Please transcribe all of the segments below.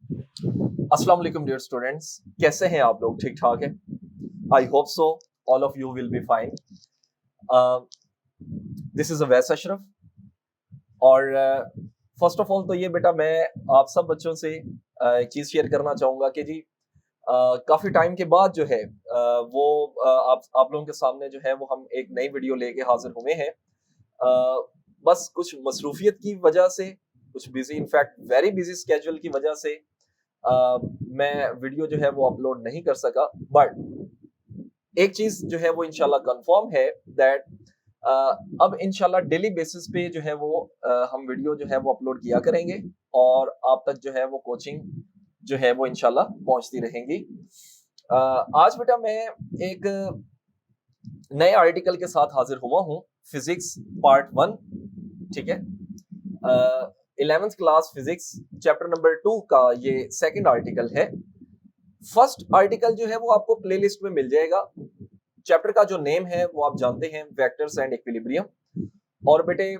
अस्सलाम वालेकुम dear students, कैसे हैं आप लोग? ठीक ठाक है? I hope so all of you will be fine. This is Awais Ashraf और फर्स्ट ऑफ ऑल तो ये बेटा मैं आप सब बच्चों से एक चीज़ शेयर करना चाहूँगा कि जी काफ़ी टाइम के बाद जो है वो आप लोगों के सामने जो है वो हम एक नई वीडियो लेके हाजिर हुए हैं। बस कुछ मसरूफियत की वजह से, कुछ busy in fact very busy schedule की वजह से मैं वीडियो जो है वो अपलोड नहीं कर सका। बट एक चीज जो है वो इंशाल्लाह कंफर्म है दैट अब इंशाल्लाह डेली बेसिस पे जो है वो हम वीडियो जो है वो अपलोड किया करेंगे और आप तक जो है वो कोचिंग जो है वो इंशाल्लाह पहुंचती रहेंगी। आज बेटा मैं एक नए आर्टिकल के साथ हाजिर हुआ हूँ, फिजिक्स पार्ट 1। ठीक है, 11th class physics chapter number 2 का ये सेकंड आर्टिकल है। फर्स्ट आर्टिकल जो है वो आपको प्लेलिस्ट में मिल जाएगा। चैप्टर का जो नेम है वो आप जानते हैं, वेक्टर्स एंड इक्विलिब्रियम। और बेटे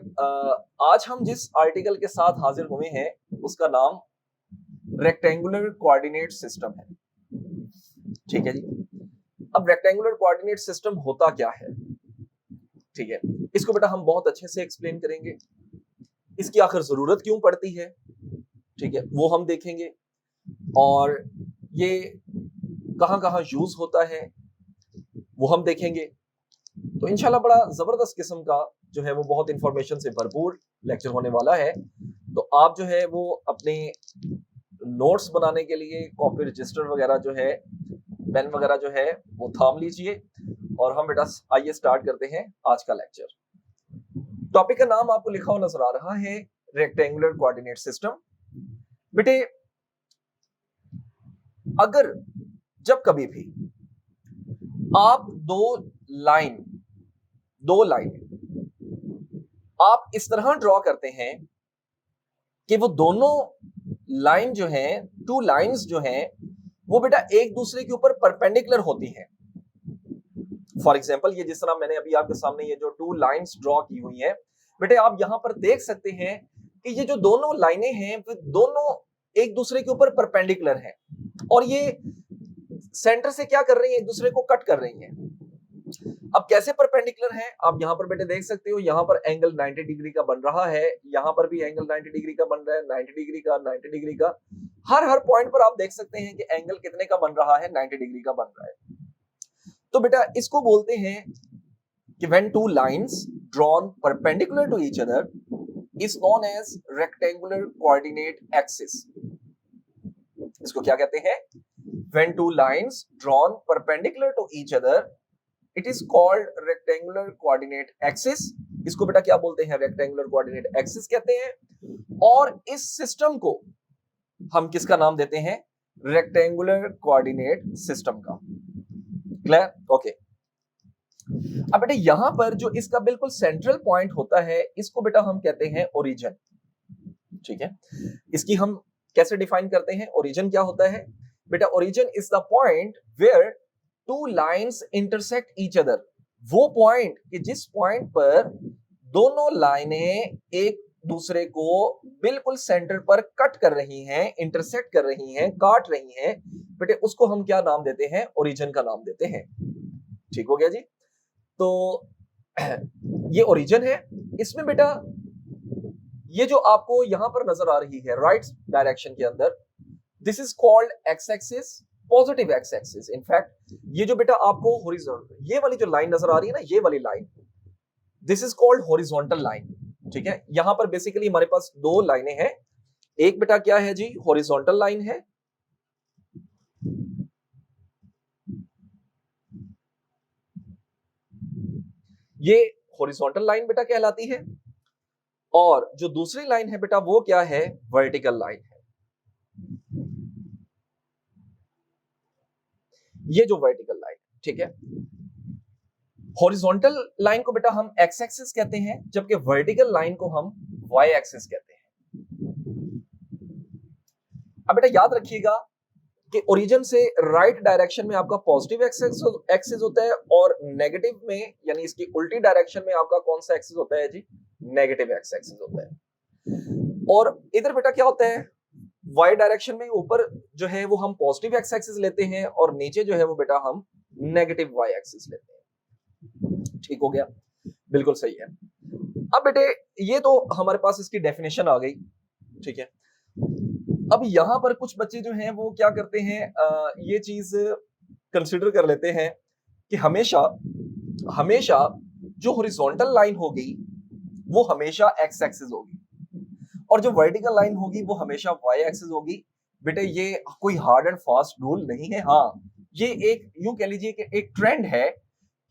आज हम जिस आर्टिकल के साथ हाजिर हुए हैं उसका नाम रेक्टेंगुलर कोऑर्डिनेट सिस्टम है। ठीक है जी। अब रेक्टेंगुलर कोऑर्डिनेट सिस्टम होता क्या है? ठीक है, इसको बेटा हम बहुत अच्छे से एक्सप्लेन करेंगे। इसकी आखिर जरूरत क्यों पड़ती है, ठीक है, वो हम देखेंगे। और ये कहां कहां यूज होता है वो हम देखेंगे। तो इंशाल्लाह बड़ा जबरदस्त किस्म का जो है वो बहुत इंफॉर्मेशन से भरपूर लेक्चर होने वाला है। तो आप जो है वो अपने नोट्स बनाने के लिए कॉपी रजिस्टर वगैरह जो है, पेन वगैरह जो है वो थाम लीजिए और हम बेटा आइए स्टार्ट करते हैं आज का लेक्चर। टॉपिक का नाम आपको लिखा हुआ नजर आ रहा है, रेक्टेंगुलर कोऑर्डिनेट सिस्टम। बेटे अगर जब कभी भी आप दो लाइन आप इस तरह ड्रॉ करते हैं कि वो दोनों लाइन जो है, टू लाइंस जो हैं वो बेटा एक दूसरे के ऊपर परपेंडिकुलर होती हैं। फॉर एग्जाम्पल ये जिस तरह मैंने अभी आपके सामने ये जो टू लाइंस ड्रॉ की हुई है, बेटे आप यहां पर देख सकते हैं कि ये जो दोनों लाइनें हैं वो दोनों एक दूसरे के ऊपर परपेंडिकुलर हैं और ये सेंटर से क्या कर रही है, एक दूसरे को कट कर रही हैं। अब कैसे परपेंडिकुलर है आप यहां पर बेटे देख सकते हो। यहां पर एंगल 90 डिग्री का बन रहा है, यहां पर भी एंगल 90 डिग्री का बन रहा है, 90 डिग्री का, 90 डिग्री का। हर हर पॉइंट पर आप देख सकते हैं कि एंगल कितने का बन रहा है, 90 डिग्री का बन रहा है। तो बेटा इसको बोलते हैं कि when two lines drawn perpendicular to each other is known as rectangular coordinate axis। इसको क्या कहते हैं? When two lines drawn perpendicular to each other it is called rectangular coordinate axis। इसको बेटा क्या बोलते हैं? rectangular coordinate axis कहते हैं। और इस सिस्टम को हम किसका नाम देते हैं? rectangular coordinate system का। क्लियर? ओके। अब बेटा यहां पर जो इसका बिल्कुल सेंट्रल पॉइंट होता है इसको बेटा हम कहते हैं ओरिजिन। ठीक है, इसकी हम कैसे डिफाइन करते हैं? ओरिजिन क्या होता है बेटा? Origin is the point where two lines intersect each other. वो पॉइंट कि जिस पॉइंट पर दोनों लाइनें एक दूसरे को बिल्कुल सेंटर पर कट कर रही हैं, इंटरसेक्ट कर रही हैं, काट रही हैं, बेटे उसको हम क्या नाम देते हैं? ओरिजिन का नाम देते हैं। ठीक हो गया जी। तो ये ओरिजिन है। इसमें बेटा ये जो आपको यहां पर नजर आ रही है राइट डायरेक्शन के अंदर, this is called x axis, positive x axis. In fact ये जो बेटा आपको हॉरिजॉन्टल, ये वाली जो लाइन नजर आ रही है ना, ये वाली line, this is called horizontal line. ठीक है, यहां पर बेसिकली हमारे पास दो लाइनें हैं। एक बेटा क्या है जी? हॉरिजॉन्टल लाइन है। ये हॉरिजॉन्टल लाइन बेटा कहलाती है। और जो दूसरी लाइन है बेटा वो क्या है? वर्टिकल लाइन है। ये जो वर्टिकल लाइन, ठीक है, हॉरिजॉन्टल लाइन को बेटा हम एक्स एक्सिस कहते हैं, जबकि वर्टिकल लाइन को हम वाई एक्सिस कहते हैं। अब बेटा याद रखिएगा कि ओरिजिन से राइट डायरेक्शन में आपका पॉजिटिव एक्सिस होता है और नेगेटिव में यानी इसकी उल्टी डायरेक्शन में आपका कौन सा एक्सिस होता है जी? नेगेटिव एक्स एक्सिस होता है। और इधर बेटा क्या होता है? वाई डायरेक्शन में ऊपर जो है वो हम पॉजिटिव एक्स एक्सिस लेते हैं और नीचे जो है वो बेटा हम नेगेटिव वाई एक्सिस लेते हैं। ठीक हो गया, बिल्कुल सही है। अब बेटे ये तो हमारे पास इसकी डेफिनेशन आ गई, ठीक है। अब यहां पर कुछ बच्चे जो हैं वो क्या करते हैं, ये चीज कंसिडर कर लेते हैं कि हमेशा हमेशा जो हॉरिजॉन्टल लाइन होगी वो हमेशा एक्स एक्सिस होगी और जो वर्टिकल लाइन होगी वो हमेशा वाई एक्सिस होगी। बेटे ये कोई हार्ड एंड फास्ट रूल नहीं है, हाँ ये एक यूं कह लीजिए कि एक ट्रेंड है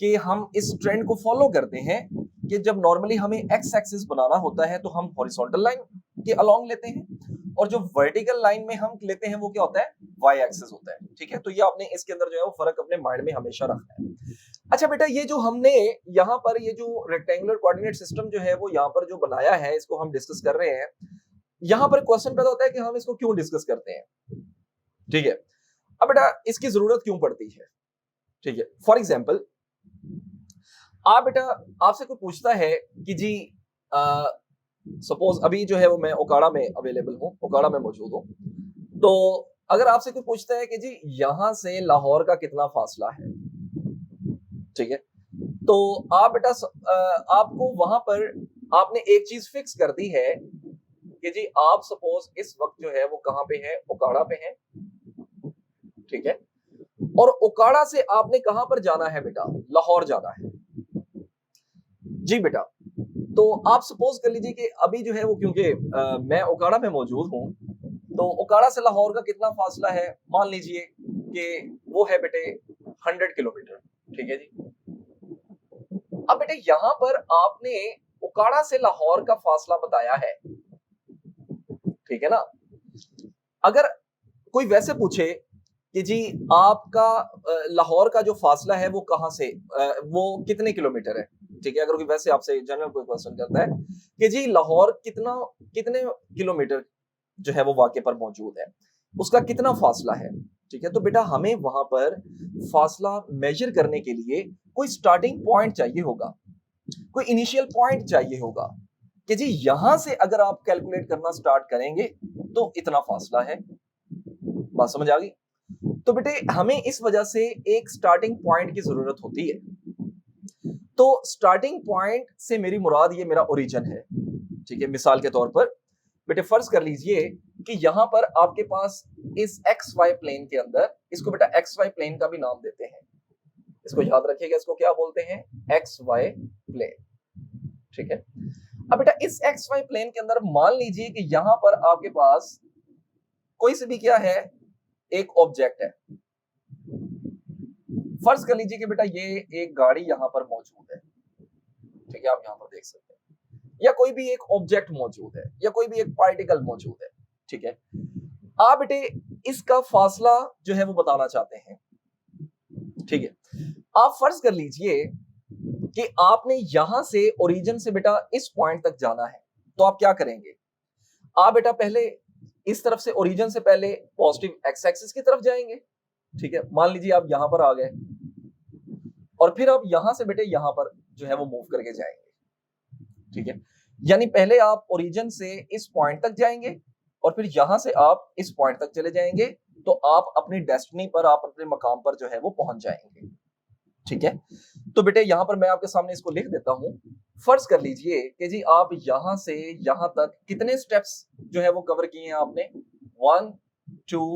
कि हम इस ट्रेंड को फॉलो करते हैं कि जब नॉर्मली हमें एक्स एक्सिस बनाना होता है तो हम हॉरिजॉन्टल लाइन के अलोंग लेते हैं और जो वर्टिकल लाइन में हम लेते हैं वो क्या होता है, वाई एक्सिस होता है। ठीक है, तो ये आपने इसके अंदर जो है वो फर्क अपने माइंड में हमेशा रखना है। अच्छा बेटा, ये जो हमने यहाँ पर ये जो रेक्टेंगुलर कोऑर्डिनेट सिस्टम जो है वो यहाँ पर जो बनाया है इसको हम डिस्कस कर रहे हैं। यहाँ पर क्वेश्चन पैदा होता है कि हम इसको क्यों डिस्कस करते हैं। ठीक है, अब बेटा इसकी जरूरत क्यों पड़ती है। ठीक है, फॉर एग्जाम्पल आप बेटा आपसे कोई पूछता है कि जी सपोज अभी जो है वो मैं ओकाड़ा में अवेलेबल हूँ, ओकाड़ा में मौजूद हूँ, तो अगर आपसे कोई पूछता है कि जी यहां से लाहौर का कितना फासला है, ठीक है, तो आप बेटा आपको वहां पर आपने एक चीज फिक्स कर दी है कि जी आप सपोज इस वक्त जो है वो कहां पे है, ओकाड़ा पे है। ठीक है, और ओकाड़ा से आपने कहां पर जाना है बेटा, लाहौर जाना है। जी बेटा, तो आप सपोज कर लीजिए कि अभी जो है वो क्योंकि मैं ओकाड़ा में मौजूद हूं, तो ओकाड़ा से लाहौर का कितना फासला है, मान लीजिए कि वो है बेटे 100 किलोमीटर। ठीक है जी, अब बेटे यहां पर आपने ओकाड़ा से लाहौर का फासला बताया है, ठीक है ना। अगर कोई वैसे पूछे कि जी आपका लाहौर का जो फासला है वो कहां से वो कितने किलोमीटर है, ठीक है, अगर कोई वैसे आपसे जनरल कोई क्वेश्चन करता है कि जी लाहौर कितने किलोमीटर जो है वो वाकई पर मौजूद है, उसका कितना फासला है, ठीक है, तो बेटा हमें वहां पर फासला मेजर करने के लिए कोई स्टार्टिंग पॉइंट चाहिए होगा, कोई इनिशियल पॉइंट चाहिए होगा कि जी यहां से अगर आप कैलकुलेट करना स्टार्ट करेंगे तो इतना फासला है। बात समझ आ गई। तो बेटे हमें इस वजह से एक स्टार्टिंग पॉइंट की जरूरत होती है। तो स्टार्टिंग पॉइंट से मेरी मुराद ये मेरा ओरिजिन है। ठीक है, मिसाल के तौर पर बेटे फर्ज कर लीजिए कि यहां पर आपके पास इस एक्स वाई प्लेन के अंदर, इसको बेटा एक्स वाई प्लेन का भी नाम देते हैं, इसको याद रखिएगा, इसको क्या बोलते हैं, एक्स वाई प्लेन। ठीक है, अब बेटा इस एक्स वाई प्लेन के अंदर मान लीजिए कि यहां पर आपके पास कोई से भी क्या है, एक ऑब्जेक्ट है। फर्ज कर लीजिए कि बेटा ये एक गाड़ी यहां पर मौजूद है। ठीक है, आप यहां पर देख सकते हैं, या कोई भी एक ऑब्जेक्ट मौजूद है या कोई भी एक पार्टिकल मौजूद है। ठीक है, आप बेटे इसका फासला जो है वो बताना चाहते हैं। ठीक है, आप फर्ज कर लीजिए कि आपने यहां से ओरिजिन से बेटा इस पॉइंट तक जाना है, तो आप क्या करेंगे, आप बेटा पहले इस तरफ से ओरिजिन से पहले पॉजिटिव एक्स एक्सिस की तरफ जाएंगे। ठीक है, मान लीजिए आप यहां पर आ गए और फिर आप यहां से बेटे यहां पर जो है वो मूव करके जाएंगे। ठीक है, यानी पहले आप ओरिजिन से इस पॉइंट तक जाएंगे और फिर यहां से आप इस पॉइंट तक चले जाएंगे, तो आप अपनी डेस्टिनी पर, आप अपने मकाम पर जो है वो पहुंच जाएंगे। ठीक है, तो बेटे यहां पर मैं आपके सामने इसको लिख देता हूं। फर्ज कर लीजिए कि जी आप यहां से यहां तक कितने स्टेप्स जो है वो कवर किए हैं आपने, 1 2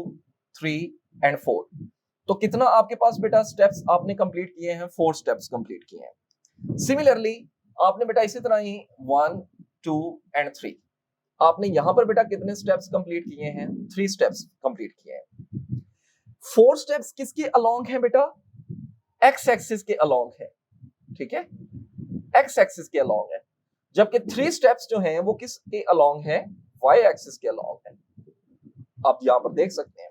3 एंड 4। तो कितना आपके पास बेटा स्टेप्स आपने कंप्लीट किए हैं, 4 स्टेप्स कंप्लीट किए हैं। सिमिलरली आपने बेटा इसी तरह ही 1 2 एंड 3, आपने यहां पर बेटा कितने स्टेप्स कंप्लीट किए हैं, 3 स्टेप्स कंप्लीट किए हैं। 4 स्टेप्स किसके अलोंग है बेटा, एक्स एक्सिस के अलोंग है। ठीक है, एक्स एक्सिस के अलोंग है, जबकि 3 स्टेप्स जो हैं वो किसके अलोंग है, वाई एक्सिस के अलोंग है। आप यहां पर देख सकते हैं।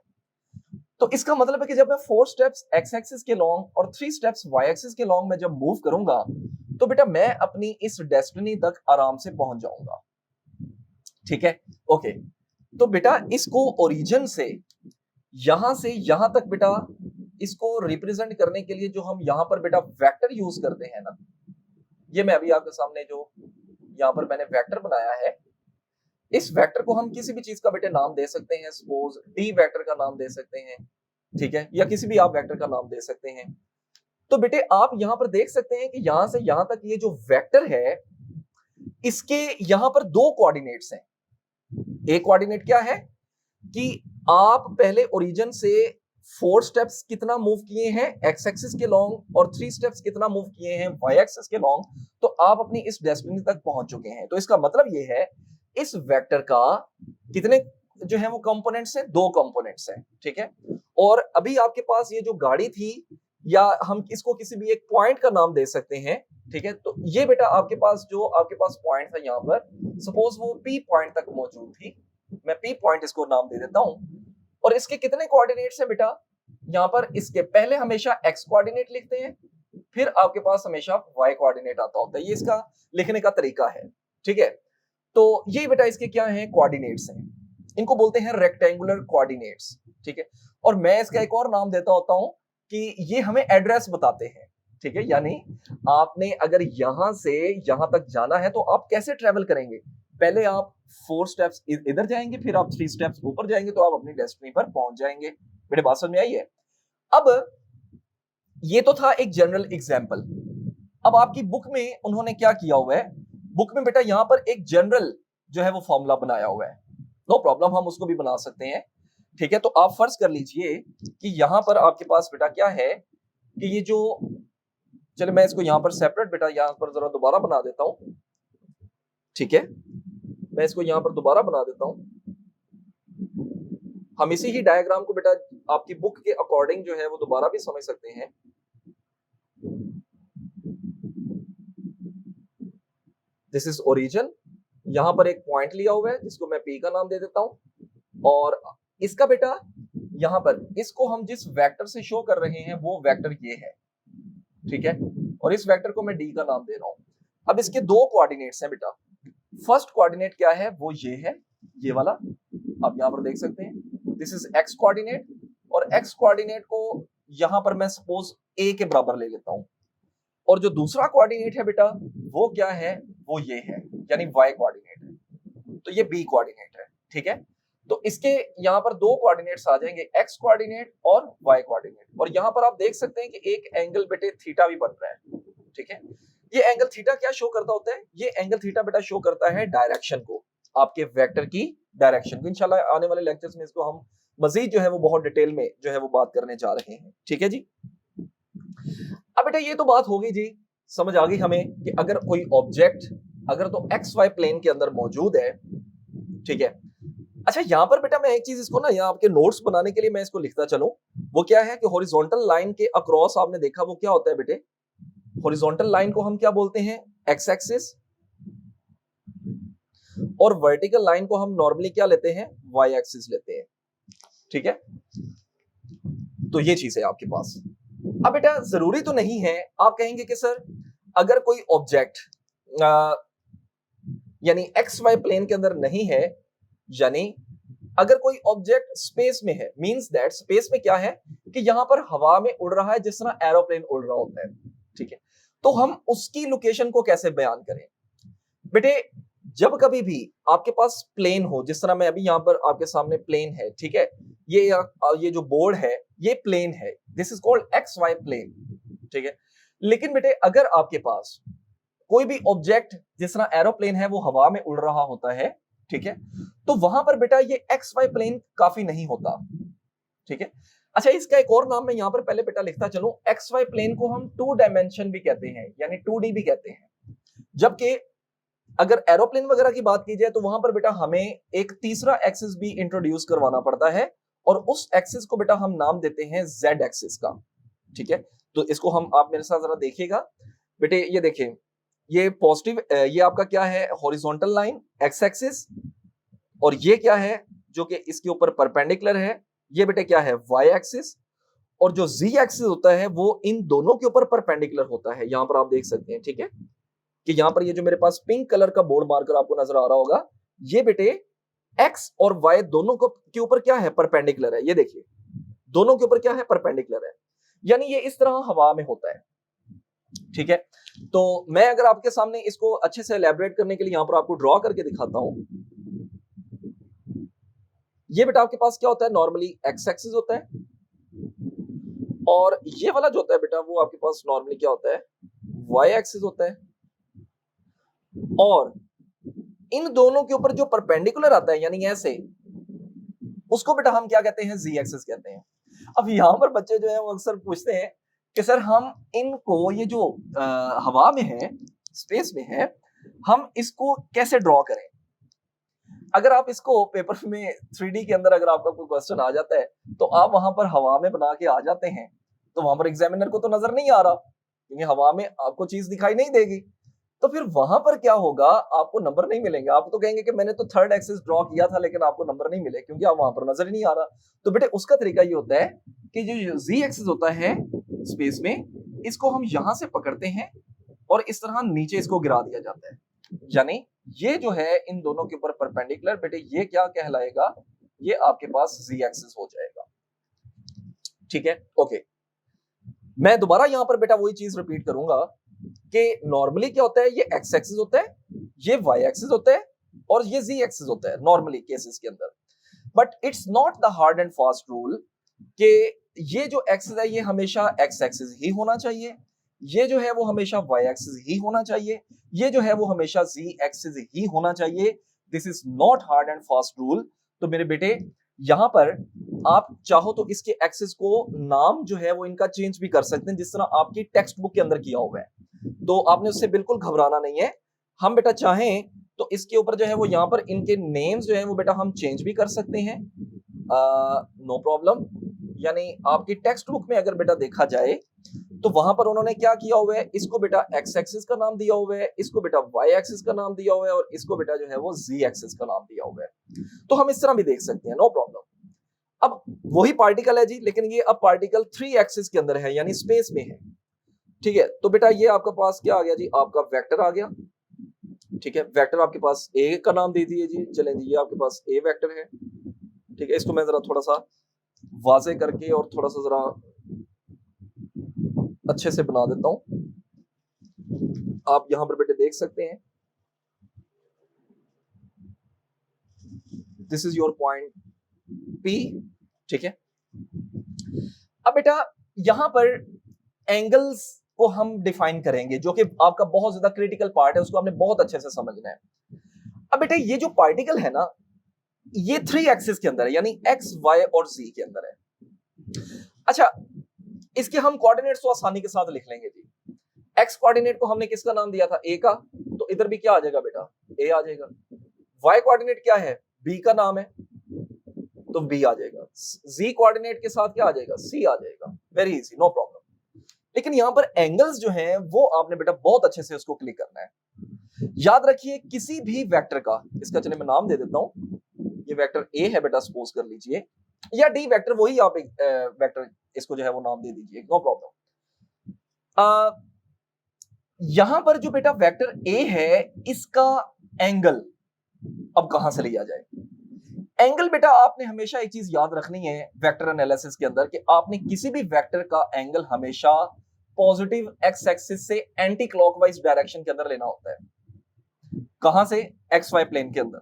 तो इसका मतलब है कि जब मैं 4 स्टेप्स एक्स एक्सिस के लॉन्ग और 3 स्टेप्स वाई एक्सिस के लॉन्ग में जब मूव करूंगा, तो बेटा मैं अपनी इस डेस्टिनी तक आराम से पहुंच जाऊंगा। ठीक है, ओके, तो बेटा इसको ओरिजिन से यहां तक बेटा इसको रिप्रेजेंट करने के लिए जो हम यहां पर बेटा वेक्टर यूज करते हैं ना, ये मैं अभी आपके सामने जो यहां पर मैंने वेक्टर बनाया है, इस वेक्टर को हम किसी भी चीज का बेटे नाम दे सकते हैं, सपोज डी वेक्टर का नाम दे सकते हैं, ठीक है, या किसी भी आप वेक्टर का नाम दे सकते हैं। तो बेटे आप यहां पर देख सकते हैं कि यहां से यहां तक ये जो वेक्टर है इसके यहां पर दो कोऑर्डिनेट्स हैं। एक कोऑर्डिनेट क्या है कि आप पहले ओरिजिन से 4 स्टेप्स कितना मूव किए हैं एक्स एक्सिस के लॉन्ग और 3 स्टेप्स कितना मूव किए हैं वाई एक्सिस के लॉन्ग, तो आप अपनी इस डेस्टिनी तक पहुंच चुके हैं। तो इसका मतलब ये है इस वेक्टर का कितने जो है वो कंपोनेंट्स हैं, 2 कंपोनेंट्स हैं, ठीक है। और अभी आपके पास ये जो गाड़ी थी, या हम इसको किसी भी एक पॉइंट का नाम दे सकते हैं, ठीक है। तो ये बेटा आपके पास जो आपके पास पॉइंट था यहां पर, सपोज वो पी पॉइंट तक मौजूद थी, मैं पी पॉइंट इसको नाम दे देता हूं। और इसके कितने कोऑर्डिनेट्स हैं बेटा, यहां पर इसके पहले हमेशा एक्स कोऑर्डिनेट लिखते हैं, फिर आपके पास हमेशा वाई कोऑर्डिनेट आता होता है। ये इसका लिखने का तरीका है, ठीक है। तो ये बेटा इसके क्या है, कोऑर्डिनेट्स हैं, इनको बोलते हैं रेक्टेंगुलर कोऑर्डिनेट्स, ठीक है। और मैं इसका एक और नाम देता होता हूं कि ये हमें एड्रेस बताते हैं, ठीक है। यानी आपने अगर यहां से यहां तक जाना है तो आप कैसे ट्रेवल करेंगे, पहले आप 4 स्टेप्स इधर जाएंगे, फिर आप 3 स्टेप्स ऊपर जाएंगे, तो आप अपनी डेस्टिनी पर पहुंच जाएंगे। मेरे बात समझ में आई है। अब ये तो था एक जनरल एग्जांपल। अब आपकी बुक में उन्होंने क्या किया हुआ है, बुक में बेटा यहां पर एक जनरल जो है वो फॉर्मूला बनाया हुआ है। नो प्रॉब्लम, हम उसको भी बना सकते हैं, ठीक है। तो आप फर्ज कर लीजिए कि यहां पर आपके पास बेटा क्या है कि ये जो, चलो मैं इसको यहां पर सेपरेट बेटा यहां पर जरा दोबारा बना देता हूं, ठीक है। मैं इसको यहां पर दोबारा बना देता हूं। हम इसी ही डायग्राम को बेटा आपकी बुक के अकॉर्डिंग जो है वो दोबारा भी समझ सकते हैं। दिस इज ओरिजिन, यहां पर एक पॉइंट लिया हुआ है जिसको मैं पी का नाम दे देता हूं, और इसका बेटा यहां पर इसको हम जिस वेक्टर से शो कर रहे हैं वो वेक्टर ये है, ठीक है। और इस वेक्टर को मैं डी का नाम दे रहा हूं। अब इसके 2 कोऑर्डिनेट्स हैं बेटा। फर्स्ट कोऑर्डिनेट क्या है, वो ये है, ये वाला आप यहां पर देख सकते हैं, दिस इज एक्स कोऑर्डिनेट। और एक्स कोऑर्डिनेट को यहां पर मैं सपोज ए के बराबर ले लेता हूं। और जो दूसरा कोऑर्डिनेट है बेटा वो क्या है, वो ये है, यानी वाई कोऑर्डिनेट है। तो ये बी कोऑर्डिनेट है, ठीक है। तो इसके यहां पर 2 कोऑर्डिनेट्स आ जाएंगे, एक्स कोऑर्डिनेट और वाई कोऑर्डिनेट। और यहां पर आप देख सकते हैं कि एक एंगल बेटे थीटा भी बन रहा है, ठीक है। ये एंगल थीटा क्या शो करता होता है, ये एंगल थीटा बेटा शो करता है डायरेक्शन को, आपके वेक्टर की डायरेक्शन को। इंशाल्लाह आने वाले लेक्चर्स में इसको हम मजीद जो है वो बहुत डिटेल में जो है वो बात करने जा रहे हैं, ठीक है जी। अब बेटा ये तो बात होगी जी, समझ आ गई हमें कि अगर कोई ऑब्जेक्ट अगर तो एक्स वाई प्लेन के अंदर मौजूद है, ठीक है। अच्छा यहां पर बेटा मैं एक चीज इसको ना यहाँ आपके नोट्स बनाने के लिए मैं इसको लिखता चलूं, वो क्या है कि हॉरिजॉन्टल लाइन के अक्रॉस आपने देखा वो क्या होता है बेटे, हॉरिजॉन्टल लाइन को हम क्या बोलते हैं, एक्स एक्सिस, और वर्टिकल लाइन को हम नॉर्मली क्या लेते हैं, वाई एक्सिस लेते हैं, ठीक है। तो ये चीज है आपके पास। अब बेटा जरूरी तो नहीं है, आप कहेंगे कि सर अगर कोई ऑब्जेक्ट यानी एक्स वाई प्लेन के अंदर नहीं है, यानी अगर कोई ऑब्जेक्ट स्पेस में है, मींस दैट स्पेस में क्या है कि यहां पर हवा में उड़ रहा है जिस तरह एरोप्लेन उड़ रहा होता है, ठीक है। तो हम उसकी लोकेशन को कैसे बयान करें बेटे, जब कभी भी आपके पास प्लेन हो, जिस तरह मैं अभी यहां पर आपके सामने प्लेन है, ठीक है, ये जो बोर्ड है ये प्लेन है, this is called X Y plane, ठीक है। लेकिन बेटे अगर आपके पास कोई भी ऑब्जेक्ट जिस तरह एरोप्लेन है वो हवा में उड़ रहा होता है, ठीक है, तो वहां पर बेटा ये एक्स वाई प्लेन काफी नहीं होता, ठीक है। अच्छा इसका एक और नाम मैं यहां पर पहले बेटा लिखता चलूं, एक्स वाई प्लेन को हम 2 डायमेंशन भी कहते हैं, यानी 2D भी कहते हैं। जबकि अगर एरोप्लेन वगैरह की बात की जाए तो वहां पर बेटा हमें एक तीसरा एक्सिस भी इंट्रोड्यूस करवाना पड़ता है, और उस एक्सिस को बेटा हम नाम देते हैं जेड एक्सिस का, ठीक है। तो इसको हम, आप मेरे साथ जरा देखिएगा बेटे, ये देखें, ये पॉजिटिव, ये आपका क्या है, हॉरिजॉन्टल लाइन एक्स एक्सिस, और ये क्या है जो कि इसके ऊपर परपेंडिकुलर है, ये बेटे क्या है, वाई एक्सिस। और जो जी एक्सिस होता है वो इन दोनों के ऊपर परपेंडिकुलर होता है, यहां पर आप देख सकते हैं, ठीक है, कि यहां पर ये जो मेरे पास पिंक कलर का बोर्ड मार्कर आपको नजर आ रहा होगा, ये बेटे एक्स और वाई दोनों को के ऊपर क्या है, परपेंडिकुलर है। ये देखिए दोनों के ऊपर क्या है, परपेंडिकुलर है, यानी ये इस तरह हवा में होता है, ठीक है। तो मैं अगर आपके सामने इसको अच्छे से एलैबोरेट करने के लिए यहां पर आपको ड्रॉ करके दिखाता हूं, ये बेटा आपके पास क्या होता है, नॉर्मली एक्स एक्सिस होता है, और ये वाला जो होता है बेटा वो आपके पास नॉर्मली क्या होता है, वाई एक्सिस होता है। और इन दोनों के ऊपर जो परपेंडिकुलर आता है यानी ऐसे, उसको बेटा हम क्या कहते हैं, जी एक्सिस कहते हैं। अब यहां पर बच्चे जो है वो अक्सर पूछते हैं कि सर हम इनको, ये जो हवा में है, स्पेस में है, हम इसको कैसे ड्रॉ करें। अगर आप इसको पेपर में 3D के अंदर अगर आपका कोई क्वेश्चन आ जाता है तो आप वहां पर हवा में बना के आ जाते हैं, तो वहां पर एग्जामिनर को तो नजर नहीं आ रहा, क्योंकि हवा में आपको चीज दिखाई नहीं देगी। तो फिर वहां पर क्या होगा, आपको नंबर नहीं मिलेंगे। आप तो कहेंगे कि मैंने तो थर्ड एक्सिस ड्रॉ किया था लेकिन आपको नंबर नहीं मिले, क्योंकि आप वहां पर नजर ही नहीं आ रहा। तो बेटे उसका तरीका ये होता है कि जो जी एक्सिस होता है स्पेस में, इसको हम यहां से पकड़ते हैं और इस तरह नीचे इसको गिरा दिया जाता है, यानी ये जो है इन दोनों के ऊपर परपेंडिकुलर, बेटे ये क्या कहलाएगा, ये आपके पास जी एक्सिस हो जाएगा। ठीक है, ओके। मैं दोबारा यहां पर बेटा वही चीज रिपीट करूंगा कि नॉर्मली क्या होता है, ये एक्स एक्सिस होता है, ये वाई एक्सिस होता है, और ये जी एक्सिस होता है नॉर्मली केसेस के अंदर। But it's not the hard and fast rule कि ये जो एक्सिस है ये हमेशा एक्स एक्सिस ही होना चाहिए, ये जो है वो हमेशा वाई एक्सिस ही होना चाहिए, ये जो है वो हमेशा जी एक्सिस ही होना चाहिए। This is not hard and fast rule. तो मेरे बेटे यहां पर आप चाहो तो इसके एक्सिस को नाम जो है वो इनका चेंज भी कर सकते हैं, जिस तरह आपकी टेक्स्ट बुक के अंदर किया हुआ है। तो आपने उससे बिल्कुल घबराना नहीं है। हम बेटा चाहें तो इसके ऊपर जो है वो यहाँ पर इनके नेम्स जो है वो बेटा हम चेंज भी कर सकते हैं, नो प्रॉब्लम। यानी आपकी टेक्स्ट बुक में अगर बेटा देखा जाए तो वहां पर उन्होंने क्या किया हुआ है, इसको बेटा एक्स एक्सिस का नाम दिया हुआ है, इसको बेटा वाई एक्सिस का नाम दिया हुआ है, और इसको बेटा जो है वो जी एक्सिस का नाम दिया हुआ है। तो हम इस तरह भी देख सकते हैं, नो प्रॉब्लम। अब वही पार्टिकल है जी, लेकिन ये अब पार्टिकल 3 एक्सिस के अंदर है, यानी स्पेस में है। ठीक है, तो बेटा ये आपके पास क्या आ गया जी, आपका वेक्टर आ गया। ठीक है, वेक्टर आपके पास ए का नाम दे दिए जी, चलें जी, ये आपके पास ए वेक्टर है। ठीक है, इसको मैं जरा थोड़ा सा वाजे करके और थोड़ा सा जरा अच्छे से बना देता हूं। आप यहां पर बेटे देख सकते हैं, this is your point P. ठीक है, अब बेटा यहां पर एंगल्स को हम डिफाइन करेंगे, जो कि आपका बहुत ज्यादा क्रिटिकल पार्ट है, उसको आपने बहुत अच्छे से समझना है। अब बेटा ये जो पार्टिकल है ना, ये 3 एक्सिस के अंदर है, यानी एक्स वाई और जी के अंदर है। अच्छा, इसके हम कोऑर्डिनेट्स तो आसानी के साथ लिख लेंगे जी। एक्स कोऑर्डिनेट को हमने किसका नाम दिया था, ए का, तो इधर भी क्या आ जाएगा बेटा, ए आ जाएगा। वाई कोऑर्डिनेट क्या है, बी का नाम है, तो बी आ जाएगा। जी कोऑर्डिनेट के साथ क्या आ जाएगा, सी आ जाएगा। Very easy, no problem. लेकिन यहां पर एंगल्स जो हैं वो आपने बेटा बहुत अच्छे से उसको क्लिक करना है। याद रखिए किसी भी वेक्टर का, इसका चलिए मैं नाम दे देता हूं, ये वेक्टर ए है बेटा, सपोज कर लीजिए, या डी वेक्टर, वही आप एक वेक्टर इसको जो है वो नाम दे दीजिए, नो प्रॉब्लम। यहां पर जो बेटा वेक्टर ए है, इसका एंगल अब कहां से लिया जाए। एंगल बेटा आपने हमेशा एक चीज याद रखनी है वेक्टर एनालिसिस के अंदर, कि आपने किसी भी वेक्टर का एंगल हमेशा पॉजिटिव एक्स एक्सिस से एंटी क्लॉकवाइज डायरेक्शन के अंदर लेना होता है। कहां से, एक्स वाई प्लेन के अंदर।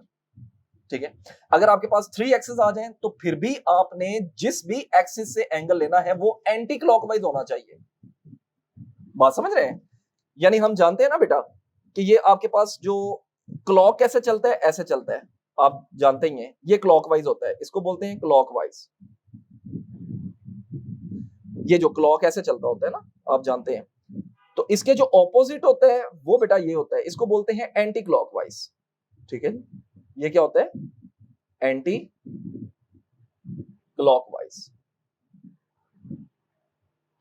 ठीक है, अगर आपके पास 3 एक्सिस आ जाएं तो फिर भी आपने जिस भी एक्सिस से एंगल लेना है वो एंटी क्लॉकवाइज होना चाहिए। बात समझ रहे हैं, यानी हम जानते हैं ना बेटा कि ये आपके पास जो क्लॉक कैसे चलता है, ऐसे चलता है, आप जानते ही हैं, ये क्लॉकवाइज होता है, इसको बोलते हैं क्लॉकवाइज। ये जो क्लॉक ऐसे चलता होता है ना, आप जानते हैं, तो इसके जो ऑपोजिट होता है वो बेटा ये होता है, इसको बोलते हैं एंटी क्लॉकवाइज। ठीक है, ये क्या होता है, एंटी क्लॉकवाइज।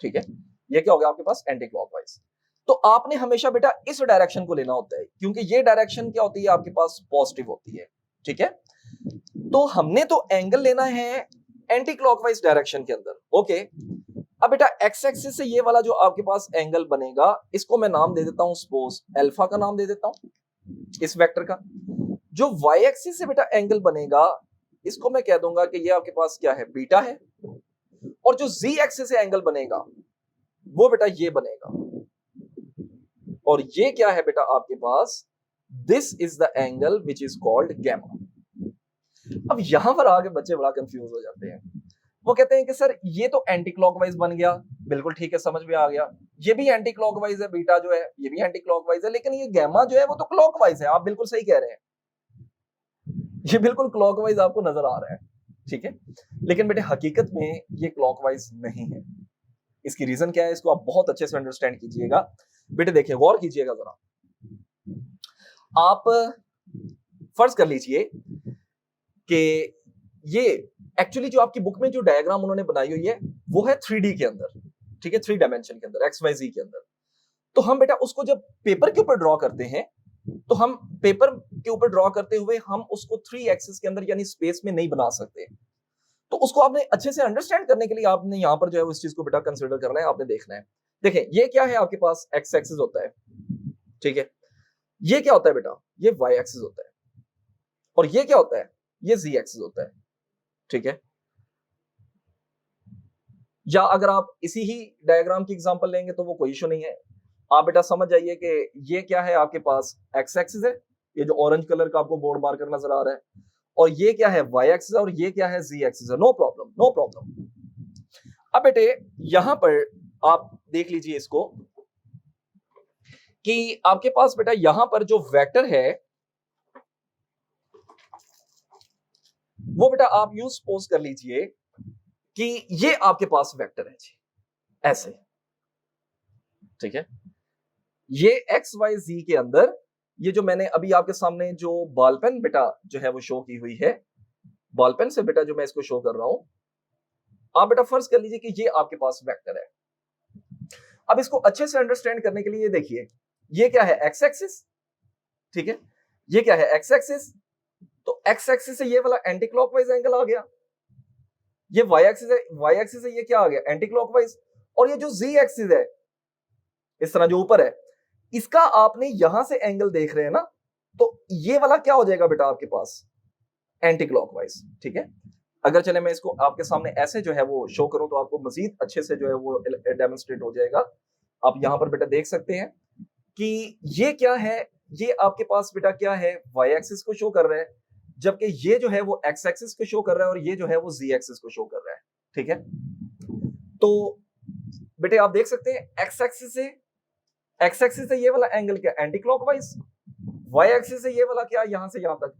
ठीक है, ये क्या हो गया आपके पास, एंटी क्लॉकवाइज। तो आपने हमेशा बेटा इस डायरेक्शन को लेना होता है, क्योंकि ये डायरेक्शन क्या होती है आपके पास, पॉजिटिव होती है। ठीक है, तो हमने तो एंगल लेना है एंटी क्लॉकवाइज डायरेक्शन के अंदर। ओके, अब बेटा एक्स एक्सिस से ये वाला जो आपके पास एंगल बनेगा, इसको मैं नाम दे देता हूं, सपोज अल्फा का नाम दे देता हूं इस वेक्टर का। जो वाई एक्सिस से बेटा एंगल बनेगा, इसको मैं कह दूंगा कि ये आपके पास क्या है, बीटा है। और जो जी एक्सिस से एंगल बनेगा वो बेटा ये बनेगा, और ये क्या है बेटा आपके पास, this is the angle which is called gamma. अब यहां पर आके बच्चे बड़ा कंफ्यूज हो जाते हैं। वो कहते हैं कि सर ये तो एंटी क्लॉकवाइज बन गया, बिल्कुल ठीक है, समझ में आ गया। ये भी एंटी क्लॉकवाइज है, बीटा जो है ये भी एंटी क्लॉकवाइज है, लेकिन ये गैमा जो है वो तो क्लॉकवाइज है। आप बिल्कुल सही कह रहे हैं, ये बिल्कुल क्लॉकवाइज आपको नजर आ रहा है, ठीक है, लेकिन बेटे हकीकत में ये क्लॉकवाइज नहीं है। इसकी रीजन क्या है, इसको आप बहुत अच्छे से अंडरस्टैंड कीजिएगा। बेटे देखिए, गौर कीजिएगा जरा। आप फर्ज कर लीजिए कि ये एक्चुअली जो आपकी बुक में जो डायग्राम उन्होंने बनाई हुई है वो है 3D के अंदर, ठीक है, 3 डायमेंशन के अंदर, XYZ के अंदर। तो हम बेटा उसको जब पेपर के ऊपर ड्रॉ करते हैं, तो हम पेपर के ऊपर ड्रॉ करते हुए हम उसको 3 एक्सिस के अंदर यानी स्पेस में नहीं बना सकते। तो उसको आपने अच्छे से अंडरस्टैंड करने के लिए आपने यहां पर जो है उस चीज को बेटा कंसिडर करना है, आपने देखना है। देखें, ये क्या है, आपके पास एक्स एक्सिस होता है, ठीक है, ये क्या होता है बेटा, ये वाई एक्सिस होता है, और ये क्या होता है, ये जी एक्सिस होता है, ठीक है। या अगर आप इसी ही डायग्राम की एग्जांपल लेंगे तो वो कोई इशू नहीं है। आप बेटा समझ जाइए कि ये क्या है, आपके पास एक्स एक्सिस है, ये जो ऑरेंज कलर का आपको बोर्ड मार्कर नजर आ रहा है, और ये क्या है, वाई एक्सिस है, और ये क्या है, जी एक्सिस है। No problem, no problem. अब बेटे यहां पर आप देख लीजिए इसको कि आपके पास बेटा यहां पर जो वेक्टर है वो बेटा आप यूं सपोज कर लीजिए कि ये आपके पास वेक्टर है जी, ऐसे, ठीक है। ये एक्स वाई जी के अंदर ये जो मैंने अभी आपके सामने जो बॉल पेन बेटा जो है वो शो की हुई है, बॉल पेन से बेटा जो मैं इसको शो कर रहा हूं, आप बेटा फर्ज कर लीजिए कि ये आपके पास वेक्टर है। अब इसको अच्छे से अंडरस्टैंड करने के लिए ये देखिए, ये क्या है, एक्स एक्सिस, ठीक है, ये क्या है, एक्स एक्सिस। तो एक्स एक्सिस से ये वाला एंटी क्लॉकवाइज एंगल आ गया, ये वाई एक्सिस है, वाई एक्सिस से ये क्या आ गया, एंटी क्लॉकवाइज। और ये जो जी एक्सिस है इस तरह जो ऊपर है, इसका आपने यहां से एंगल देख रहे हैं ना, तो ये वाला क्या हो जाएगा बेटा आपके पास, एंटी क्लॉकवाइज, ठीक है। अगर चले मैं इसको आपके सामने ऐसे जो है वो शो करूं तो आपको मजीद अच्छे से जो है वो डेमोन्स्ट्रेट हो जाएगा। आप यहां पर बेटा देख सकते हैं कि ये क्या है, ये आपके पास बेटा क्या है, वाई एक्सिस को शो कर रहा है, जबकि ये जो है वो एक्स एक्सिस को शो कर रहा है, और ये जो है वो जी एक्सिस को शो कर रहा है, ठीक है। तो बेटे आप देख सकते हैं एक्स एक्सिस से ये वाला एंगल क्या, एंटी क्लॉकवाइज, वाई एक्सिस से ये वाला क्या, यहां से यहां तक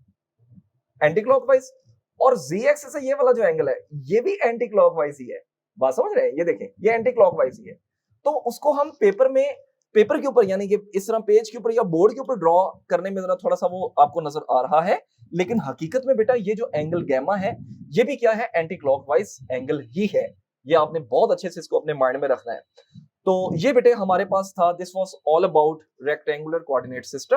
एंटी क्लॉकवाइज, और जी एक्सिस से ये वाला जो एंगल है ये भी एंटी क्लॉकवाइज ही है। बात समझ रहे हैं, ये देखें ये एंटी क्लॉकवाइज ही है। तो उसको हम पेपर के ऊपर यानी कि इस तरह पेज के ऊपर या बोर्ड के ऊपर ड्रॉ करने में जरा थोड़ा सा वो आपको नजर आ रहा है, लेकिन हकीकत में बेटा ये जो एंगल गैमा है ये भी क्या है, एंटी क्लॉकवाइज एंगल ही है। ये आपने बहुत अच्छे से इसको अपने माइंड में रखना है। तो ये बेटे हमारे पास था, this was all about rectangular coordinate system.